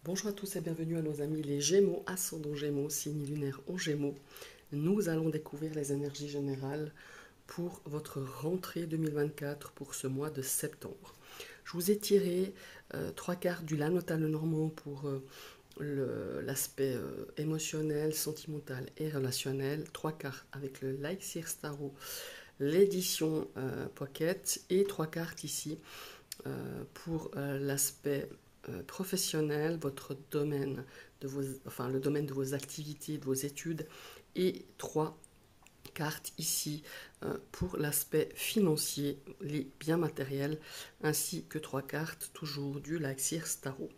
Bonjour à tous et bienvenue à nos amis les Gémeaux, ascendant Gémeaux, signe lunaire en Gémeaux. Nous allons découvrir les énergies générales pour votre rentrée 2024 pour ce mois de septembre. Je vous ai tiré trois cartes du Lanotal Normand pour l'aspect émotionnel, sentimental et relationnel. Trois cartes avec le Elixir Tarot, l'édition Pocket et trois cartes ici pour l'aspect professionnel, votre domaine le domaine de vos activités, de vos études, et trois cartes ici pour l'aspect financier, les biens matériels, ainsi que trois cartes toujours du Elixir Tarot.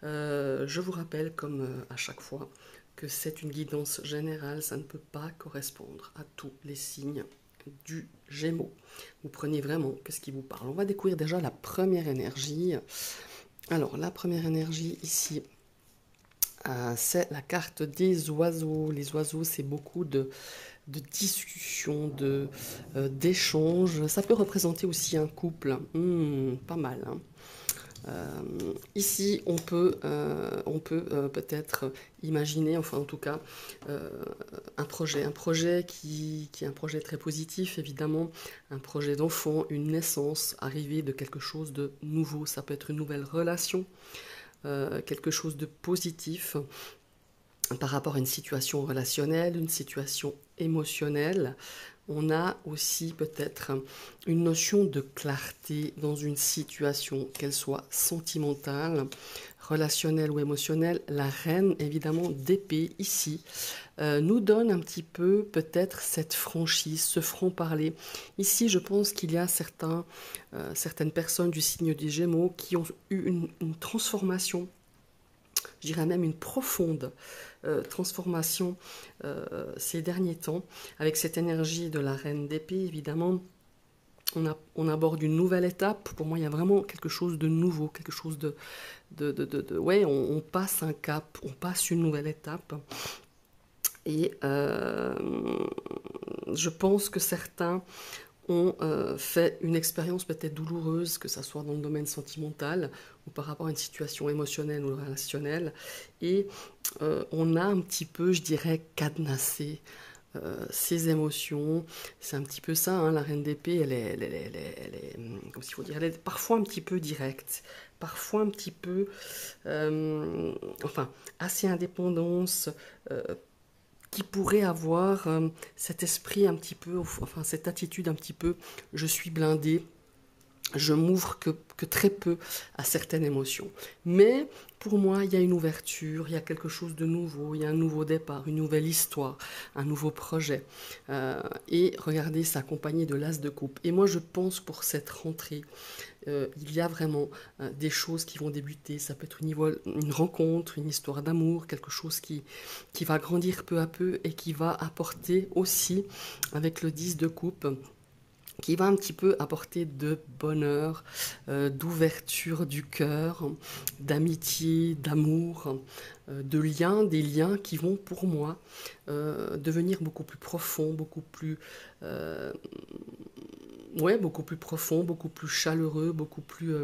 Je vous rappelle, comme à chaque fois, que c'est une guidance générale, ça ne peut pas correspondre à tous les signes du Gémeaux. Vous prenez vraiment ce qui vous parle. On va découvrir déjà la première énergie. Alors, la première énergie ici, c'est la carte des oiseaux. Les oiseaux, c'est beaucoup de discussions, d'échanges. Ça peut représenter aussi un couple. Pas mal, hein. Ici, on peut peut-être imaginer, enfin en tout cas, un projet qui est un projet très positif, évidemment, un projet d'enfant, une naissance, arrivée de quelque chose de nouveau. Ça peut être une nouvelle relation, quelque chose de positif par rapport à une situation relationnelle, une situation émotionnelle. On a aussi peut-être une notion de clarté dans une situation, qu'elle soit sentimentale, relationnelle ou émotionnelle. La reine, évidemment, d'épée ici, nous donne un petit peu peut-être cette franchise, ce franc-parler. Ici, je pense qu'il y a certaines personnes du signe des Gémeaux qui ont eu une transformation, je dirais même une profonde transformation ces derniers temps, avec cette énergie de la reine d'épée, évidemment. On aborde une nouvelle étape. Pour moi, il y a vraiment quelque chose de nouveau, quelque chose ouais, on passe un cap, on passe une nouvelle étape. Et je pense que certains ont fait une expérience peut-être douloureuse, que ce soit dans le domaine sentimental ou par rapport à une situation émotionnelle ou relationnelle. Et on a un petit peu, je dirais, cadenassé ses émotions. C'est un petit peu ça, hein, la reine d'épée, elle est, comme s'il faut dire, elle est parfois un petit peu directe, parfois un petit peu, enfin, assez indépendance, qui pourrait avoir cet esprit un petit peu, enfin cette attitude un petit peu, je suis blindé, je m'ouvre que très peu à certaines émotions. Mais pour moi, il y a une ouverture, il y a quelque chose de nouveau, il y a un nouveau départ, une nouvelle histoire, un nouveau projet. Et regardez, c'est accompagné de l'as de coupe. Et moi, je pense pour cette rentrée, il y a vraiment des choses qui vont débuter. Ça peut être une rencontre, une histoire d'amour, quelque chose qui va grandir peu à peu et qui va apporter aussi, avec le 10 de coupe, qui va un petit peu apporter de bonheur, d'ouverture du cœur, d'amitié, d'amour, de liens, des liens qui vont pour moi devenir beaucoup plus profonds, beaucoup plus profonds, beaucoup plus chaleureux, beaucoup plus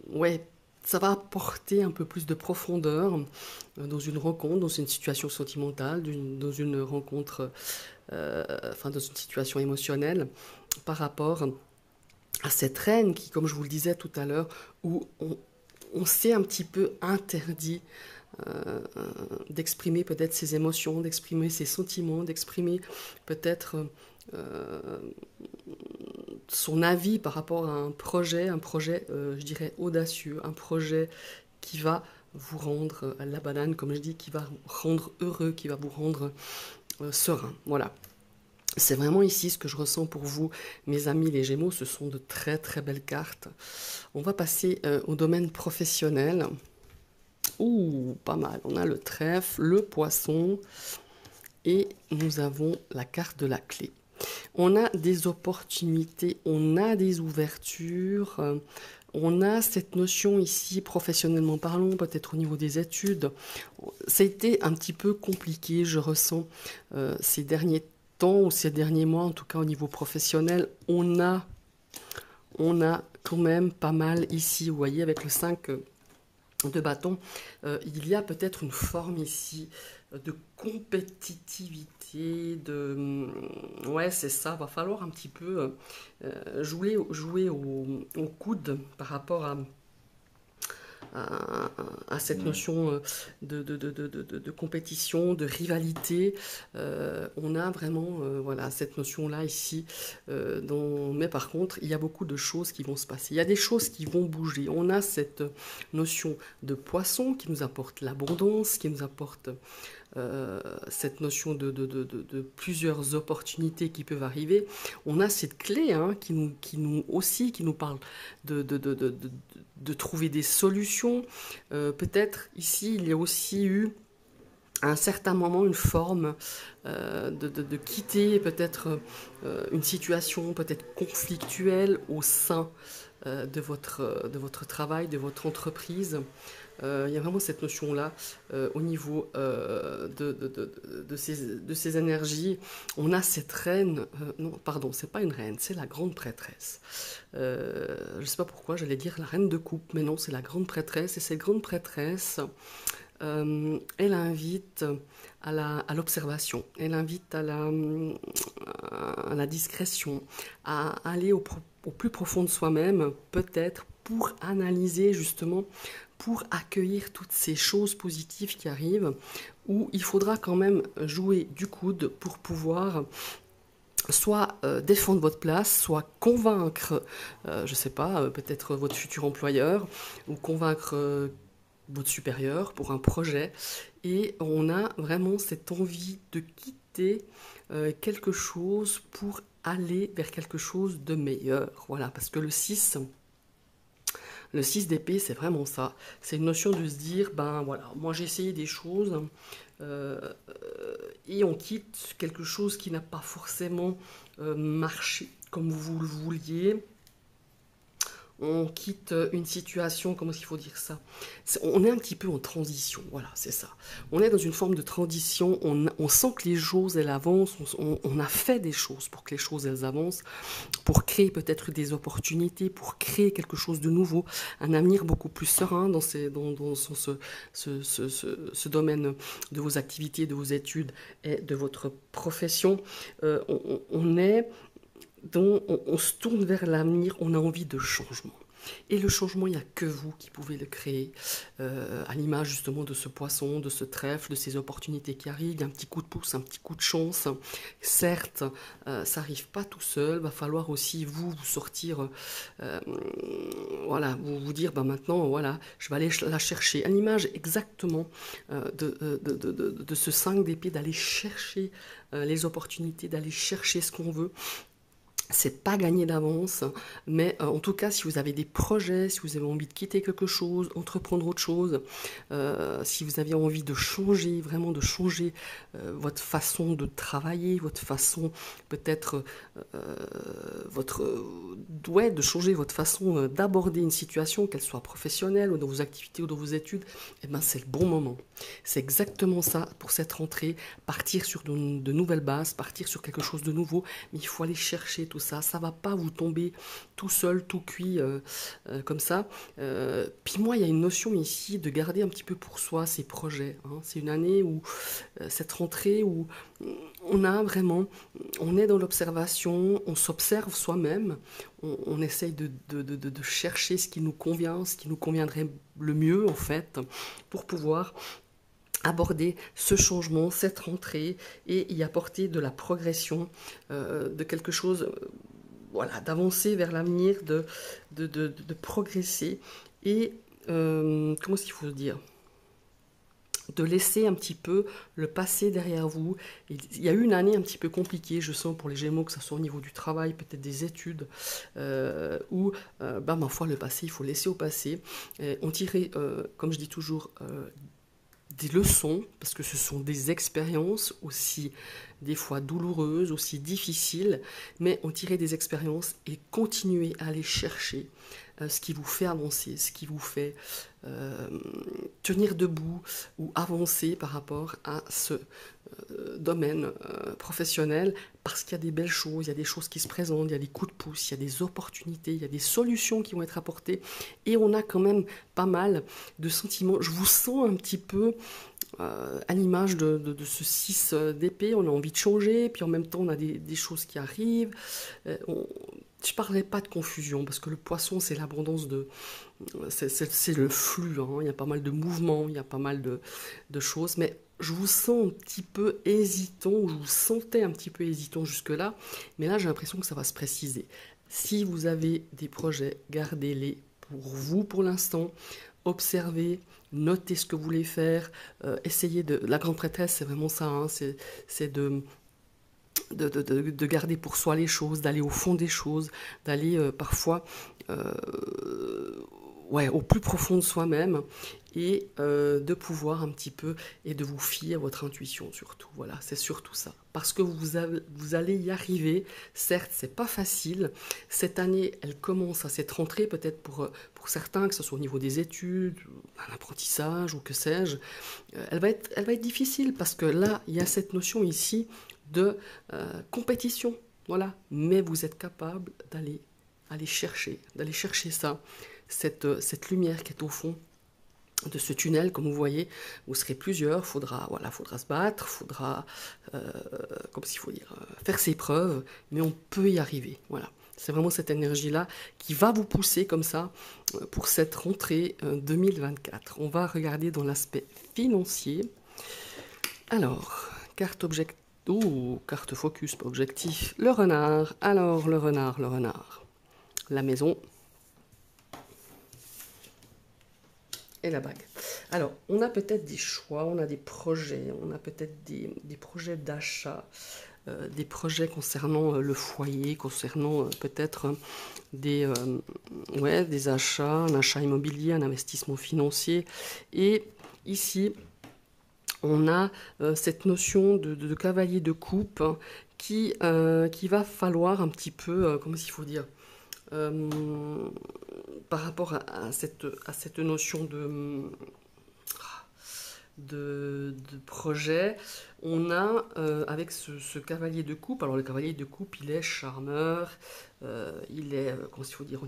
ouais, ça va apporter un peu plus de profondeur dans une rencontre, dans une situation sentimentale, dans une rencontre, enfin dans une situation émotionnelle, par rapport à cette reine qui, comme je vous le disais tout à l'heure, où on s'est un petit peu interdit d'exprimer peut-être ses émotions, d'exprimer ses sentiments, d'exprimer peut-être son avis par rapport à un projet, je dirais, audacieux, un projet qui va vous rendre à la banane, comme je dis, qui va vous rendre heureux, qui va vous rendre serein. Voilà. C'est vraiment ici ce que je ressens pour vous, mes amis les Gémeaux. Ce sont de très très belles cartes. On va passer au domaine professionnel. Ouh, pas mal. On a le trèfle, le poisson et nous avons la carte de la clé. On a des opportunités, on a des ouvertures, on a cette notion ici, professionnellement parlant, peut-être au niveau des études. Ça a été un petit peu compliqué, je ressens, ces derniers temps ou ces derniers mois, en tout cas au niveau professionnel. On a quand même pas mal ici, vous voyez, avec le 5 de bâton, il y a peut-être une forme ici de compétitivité, ouais, c'est ça, va falloir un petit peu jouer au coude par rapport à cette notion de compétition, de rivalité. On a vraiment voilà, cette notion-là ici. Mais par contre, il y a beaucoup de choses qui vont se passer. Il y a des choses qui vont bouger. On a cette notion de poisson qui nous apporte l'abondance, qui nous apporte cette notion de plusieurs opportunités qui peuvent arriver. On a cette clé hein, qui nous parle de trouver des solutions. Peut-être ici, il y a aussi eu à un certain moment une forme de quitter peut-être une situation peut-être conflictuelle au sein de votre travail, de votre entreprise. Il y a vraiment cette notion-là au niveau de ces énergies. On a cette reine, non, pardon, c'est pas une reine, c'est la grande prêtresse. Je ne sais pas pourquoi, j'allais dire la reine de coupe, mais non, c'est la grande prêtresse. Et cette grande prêtresse, elle invite à l'observation, elle invite à la discrétion, à aller au plus profond de soi-même, peut-être pour analyser justement, pour accueillir toutes ces choses positives qui arrivent, où il faudra quand même jouer du coude pour pouvoir soit défendre votre place, soit convaincre, je ne sais pas, peut-être votre futur employeur, ou convaincre votre supérieur pour un projet. Et on a vraiment cette envie de quitter quelque chose pour aller vers quelque chose de meilleur. Voilà, parce que le 6 d'épée, c'est vraiment ça. C'est une notion de se dire, ben voilà, moi j'ai essayé des choses et on quitte quelque chose qui n'a pas forcément marché comme vous le vouliez. On quitte une situation, comment est-ce qu'il faut dire ça? On est un petit peu en transition, voilà, c'est ça. On est dans une forme de transition, on sent que les choses, elles avancent, on a fait des choses pour que les choses, elles avancent, pour créer peut-être des opportunités, pour créer quelque chose de nouveau, un avenir beaucoup plus serein dans ce domaine de vos activités, de vos études et de votre profession. On se tourne vers l'avenir, on a envie de changement. Et le changement, il n'y a que vous qui pouvez le créer, à l'image justement de ce poisson, de ce trèfle, de ces opportunités qui arrivent. Il y a un petit coup de pouce, un petit coup de chance. Certes, ça n'arrive pas tout seul, il va falloir aussi vous sortir, voilà, vous dire, ben maintenant, voilà, je vais aller la chercher. À l'image exactement de ce 5 d'épée, d'aller chercher les opportunités, d'aller chercher ce qu'on veut. C'est pas gagné d'avance, mais en tout cas, si vous avez des projets, si vous avez envie de quitter quelque chose, entreprendre autre chose, si vous avez envie de changer, vraiment de changer votre façon de travailler, votre façon peut-être de changer votre façon d'aborder une situation, qu'elle soit professionnelle ou dans vos activités ou dans vos études, eh ben c'est le bon moment. C'est exactement ça pour cette rentrée, partir sur de nouvelles bases, partir sur quelque chose de nouveau, mais il faut aller chercher tout ça. Ça va pas vous tomber tout seul, tout cuit comme ça. Puis moi, il y a une notion ici de garder un petit peu pour soi ces projets. Hein. C'est une année où cette rentrée où on est dans l'observation, on s'observe soi-même, on essaye de chercher ce qui nous convient, ce qui nous conviendrait le mieux en fait, pour pouvoir aborder ce changement, cette rentrée et y apporter de la progression, de quelque chose, voilà, d'avancer vers l'avenir, de progresser et comment est-ce qu'il faut dire, de laisser un petit peu le passé derrière vous. Il y a eu une année un petit peu compliquée, je sens, pour les Gémeaux, que ce soit au niveau du travail, peut-être des études, où, ma foi, le passé, il faut laisser au passé. On tirait, comme je dis toujours, des leçons, parce que ce sont des expériences aussi des fois douloureuses, aussi difficiles, mais on tirait des expériences et continuer à aller chercher ce qui vous fait avancer, ce qui vous fait tenir debout ou avancer par rapport à ce domaine professionnel, parce qu'il y a des belles choses, il y a des choses qui se présentent, il y a des coups de pouce, il y a des opportunités, il y a des solutions qui vont être apportées, et on a quand même pas mal de sentiments. Je vous sens un petit peu à l'image de ce 6 d'épée, on a envie de changer, puis en même temps on a des choses qui arrivent. Je ne parlerai pas de confusion, parce que le poisson, c'est l'abondance de... C'est le flux, hein. Il y a pas mal de mouvements, il y a pas mal de choses, mais je vous sens un petit peu hésitant, je vous sentais un petit peu hésitant jusque-là, mais là j'ai l'impression que ça va se préciser. Si vous avez des projets, gardez-les pour vous pour l'instant, observez, notez ce que vous voulez faire, essayez de... La grande prêtresse, c'est vraiment ça, hein, c'est de garder pour soi les choses, d'aller au fond des choses, d'aller parfois au plus profond de soi-même, et de pouvoir un petit peu, et de vous fier à votre intuition surtout. Voilà, c'est surtout ça. Parce que vous allez y arriver. Certes, c'est pas facile. Cette année, elle commence à cette rentrée, peut-être pour certains, que ce soit au niveau des études, un apprentissage ou que sais-je. Elle va être difficile, parce que là, il y a cette notion ici de compétition. Voilà. Mais vous êtes capable d'aller chercher ça, cette lumière qui est au fond de ce tunnel. Comme vous voyez, vous serez plusieurs, faudra se battre, faudra, comme s'il faut dire, faire ses preuves, mais on peut y arriver. Voilà. C'est vraiment cette énergie-là qui va vous pousser comme ça pour cette rentrée 2024. On va regarder dans l'aspect financier. Alors, carte objectif, carte focus, pas objectif. Le renard. Alors, le renard. La maison. Et la bague. Alors, on a peut-être des choix, on a des projets, on a peut-être des projets d'achat, des projets concernant le foyer, concernant peut-être des achats, un achat immobilier, un investissement financier. Et ici, on a cette notion de cavalier de coupe, hein, qui va falloir un petit peu, comment il faut dire, par rapport à cette notion de projet, on a avec ce cavalier de coupe. Alors le cavalier de coupe, il est charmeur, il est, comment il faut dire, au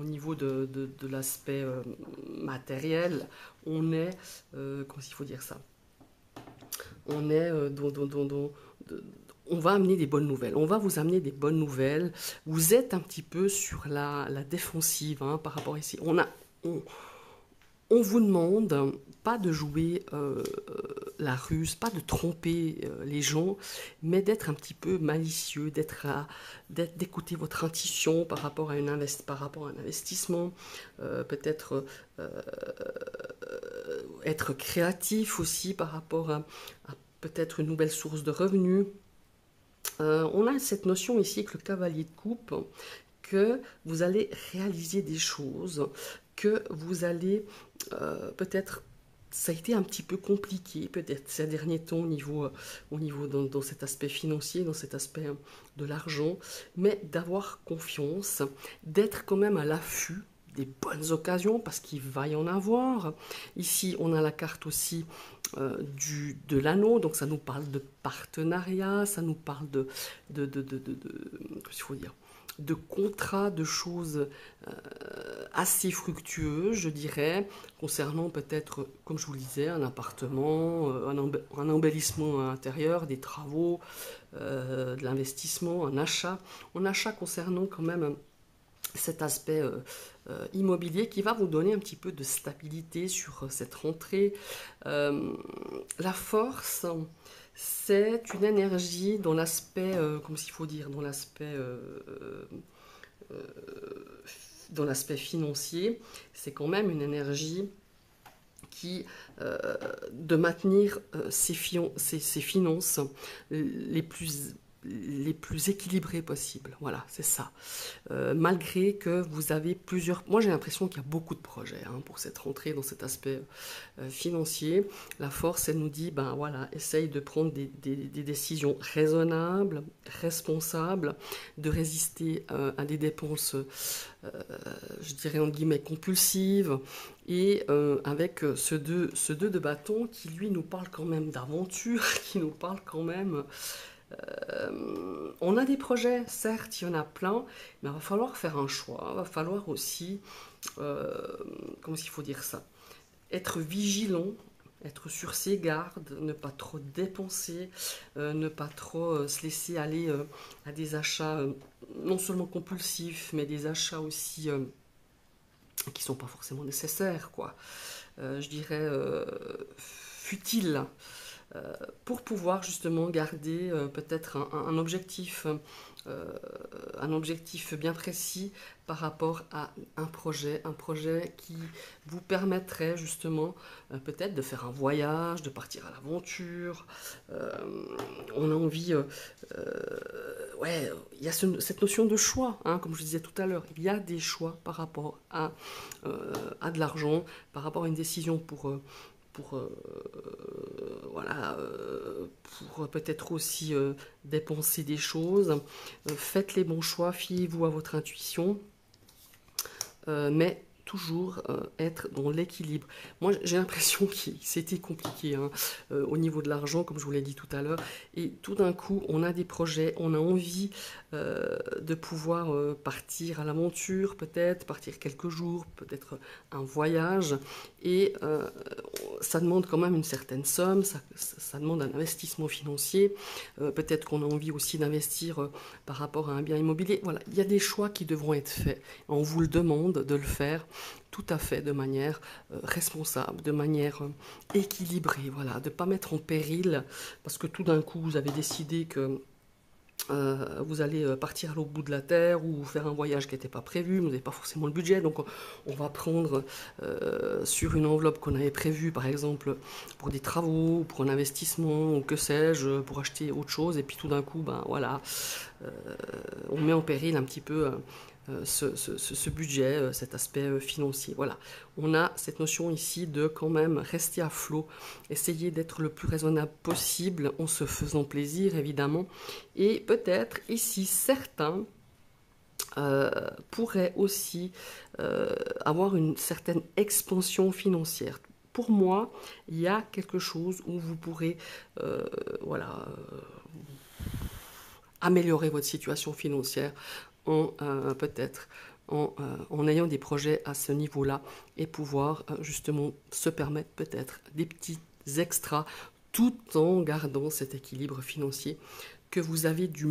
niveau de l'aspect matériel, on est, comment il faut dire ça, on est on va amener des bonnes nouvelles. On va vous amener des bonnes nouvelles. Vous êtes un petit peu sur la défensive, hein, par rapport ici. On vous demande pas de jouer la ruse, pas de tromper les gens, mais d'être un petit peu malicieux, d'écouter votre intuition par rapport à un investissement, peut-être être créatif aussi par rapport à peut-être une nouvelle source de revenus. On a cette notion ici avec le cavalier de coupe, que vous allez réaliser des choses, que vous allez peut-être, ça a été un petit peu compliqué peut-être ces derniers temps au niveau dans cet aspect financier, dans cet aspect de l'argent, mais d'avoir confiance, d'être quand même à l'affût des bonnes occasions, parce qu'il va y en avoir. Ici, on a la carte aussi de l'anneau, donc ça nous parle de partenariat, ça nous parle qu'est-ce qu'il faut dire, de contrats, de choses assez fructueuses, je dirais, concernant peut-être, comme je vous le disais, un appartement, un embellissement intérieur, des travaux, de l'investissement, un achat concernant quand même cet aspect immobilier qui va vous donner un petit peu de stabilité sur cette rentrée. La force, c'est une énergie dans l'aspect, comment il faut dire, dans l'aspect financier. C'est quand même une énergie qui de maintenir ses finances les plus les plus équilibrés possibles. Voilà, c'est ça. Malgré que vous avez plusieurs... Moi, j'ai l'impression qu'il y a beaucoup de projets pour cette rentrée dans cet aspect financier. La force, elle nous dit, ben voilà, essaye de prendre des décisions raisonnables, responsables, de résister à des dépenses, je dirais en guillemets, compulsives, et avec ce 2 de bâton qui, lui, nous parle quand même d'aventure, qui nous parle quand même... on a des projets, certes, il y en a plein, mais il va falloir faire un choix. Il va falloir aussi, comment est-ce qu'il faut dire ça, être vigilant, être sur ses gardes, ne pas trop dépenser, ne pas trop se laisser aller à des achats non seulement compulsifs, mais des achats aussi qui ne sont pas forcément nécessaires, quoi. Je dirais futiles. Pour pouvoir justement garder peut-être un objectif bien précis par rapport à un projet qui vous permettrait justement peut-être de faire un voyage, de partir à l'aventure. On a envie, ouais, il y a cette notion de choix, comme je disais tout à l'heure, il y a des choix par rapport à de l'argent, par rapport à une décision pour voilà, pour peut-être aussi dépenser des choses. Faites les bons choix, fiez-vous à votre intuition, mais toujours être dans l'équilibre. Moi, j'ai l'impression que c'était compliqué au niveau de l'argent, comme je vous l'ai dit tout à l'heure, et tout d'un coup, on a des projets, on a envie de pouvoir partir à l'aventure, peut-être, partir quelques jours, peut-être un voyage, et ça demande quand même une certaine somme, ça demande un investissement financier, peut-être qu'on a envie aussi d'investir par rapport à un bien immobilier. Voilà, il y a des choix qui devront être faits. On vous le demande de le faire tout à fait de manière responsable, de manière équilibrée, voilà, de ne pas mettre en péril, parce que tout d'un coup, vous avez décidé que vous allez partir à l'autre bout de la terre ou faire un voyage qui n'était pas prévu, vous n'avez pas forcément le budget, donc on va prendre sur une enveloppe qu'on avait prévue, par exemple pour des travaux, pour un investissement, ou que sais-je, pour acheter autre chose, et puis tout d'un coup, ben voilà, on met en péril un petit peu ce budget, cet aspect financier. Voilà, on a cette notion ici de quand même rester à flot, essayer d'être le plus raisonnable possible en se faisant plaisir évidemment, et peut-être ici certains pourraient aussi avoir une certaine expansion financière. Pour moi, il y a quelque chose où vous pourrez voilà, améliorer votre situation financière en peut-être en ayant des projets à ce niveau-là et pouvoir justement se permettre peut-être des petits extras tout en gardant cet équilibre financier que vous avez eu du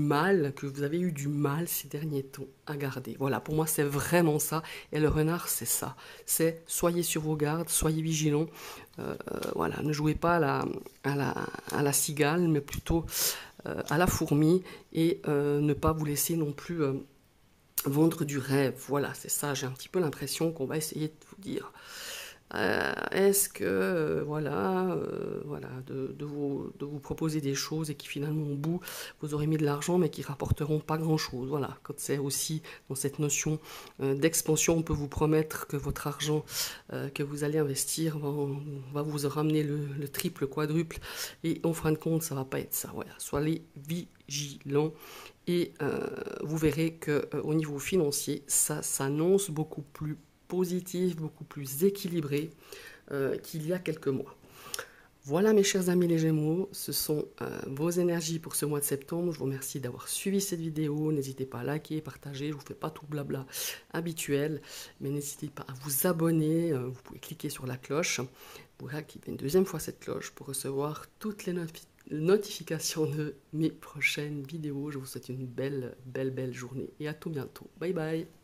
mal ces derniers temps à garder. Voilà, pour moi c'est vraiment ça, et le renard c'est ça, c'est soyez sur vos gardes, soyez vigilants, voilà, ne jouez pas à la cigale, mais plutôt à la fourmi, et ne pas vous laisser non plus vendre du rêve. Voilà, c'est ça, j'ai un petit peu l'impression qu'on va essayer de vous dire. Est-ce que, voilà, de vous proposer des choses et qui finalement au bout, vous aurez mis de l'argent mais qui rapporteront pas grand-chose. Voilà, quand c'est aussi dans cette notion d'expansion, on peut vous promettre que votre argent que vous allez investir va vous ramener le triple, quadruple, et en fin de compte, ça va pas être ça. Voilà, soyez vigilants. Et vous verrez qu'au niveau financier, ça s'annonce beaucoup plus positif, beaucoup plus équilibré qu'il y a quelques mois. Voilà mes chers amis les Gémeaux, ce sont vos énergies pour ce mois de septembre. Je vous remercie d'avoir suivi cette vidéo. N'hésitez pas à liker, partager, je ne vous fais pas tout le blabla habituel, mais n'hésitez pas à vous abonner, vous pouvez cliquer sur la cloche. Vous pouvez activer une deuxième fois cette cloche pour recevoir toutes les notifications de mes prochaines vidéos. Je vous souhaite une belle journée et à tout bientôt. Bye bye.